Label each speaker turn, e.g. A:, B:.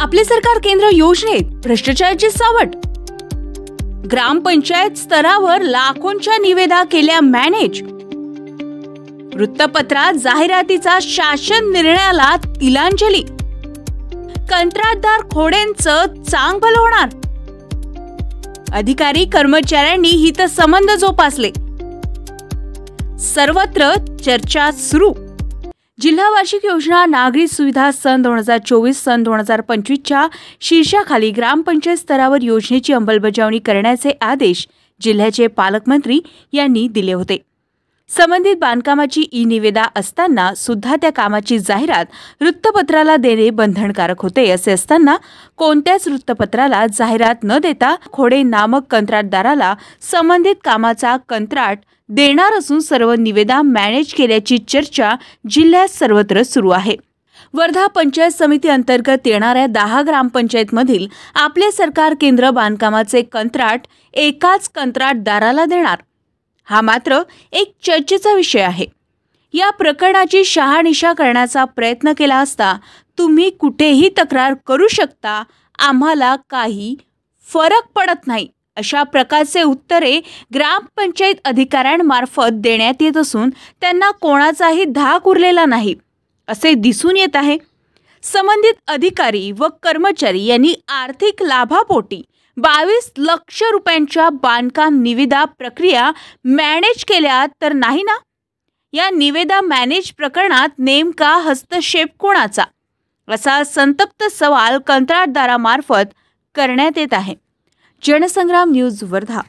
A: आपले सरकार केंद्र योजनेत भ्रष्टाचाराची सावट। ग्रामपंचायत स्तरावर लाखोंच्या निविदा केल्या मॅनेज। वृत्तपत्रात जाहिरातीचा शासन निर्णयाला तिलांजली। कंत्राटदार खोड्यांचं चांगलं होणार। अधिकारी कर्मचाऱ्यांनी हितसंबंध जोपासले। सर्वत्र चर्चा सुरू। जिल्हा वार्षिक योजना नागरी सुविधा सन 2024 सन 2025च्या शीर्षाखाली ग्रामपंचायत स्तरावर योजनेची अंमलबजावणी करण्याचे आदेश जिल्ह्याचे पालकमंत्री यांनी दिले होते। संबंधित बांधकामाची ई-निविदा असताना सुद्धा त्या कामाची जाहिरात वृत्तपत्राला देणे बंधनकारक होते। असे असताना कोणत्याच वृत्तपत्राला जाहिरात न देता खोडे नामक कंत्राटदाराला संबंधित कामाचा कंत्राट देणार असून सर्व निविदा मॅनेज केल्याची चर्चा जिल्ह्यात सर्वत्र सुरू आहे। वर्धा पंचायत समिती अंतर्गत येणाऱ्या 10 ग्रामपंचायतमधील आपले सरकार केंद्र बांधकामाचे कंत्राट एकाच कंत्राटदाराला देणार। हा मात्र एक चर्चेचा विषय आहे। या प्रकरणाची शहानिशा करण्याचा प्रयत्न केला असता तुम्ही कुठेही तक्रार करू शकता, आम्हाला काही फरक पडत नाही, अशा प्रकारचे उत्तरे ग्रामपंचायत अधिकाऱ्यांमार्फत देण्यात येत असून त्यांना कोणाचाही धाक उरलेला नाही असे दिसून येत आहे। संबंधित अधिकारी व कर्मचारी यांनी आर्थिक लाभापोटी 22 लाख रुपयांच्या बांधकाम निविदा प्रक्रिया मॅनेज केल्या तर नाही ना? या निविदा मॅनेज प्रकरणात नेमका हस्तक्षेप कोणाचा, असा संतप्त सवाल कंत्राटदारामार्फत करण्यात येत आहे। जनसंग्राम न्यूज वर्धा।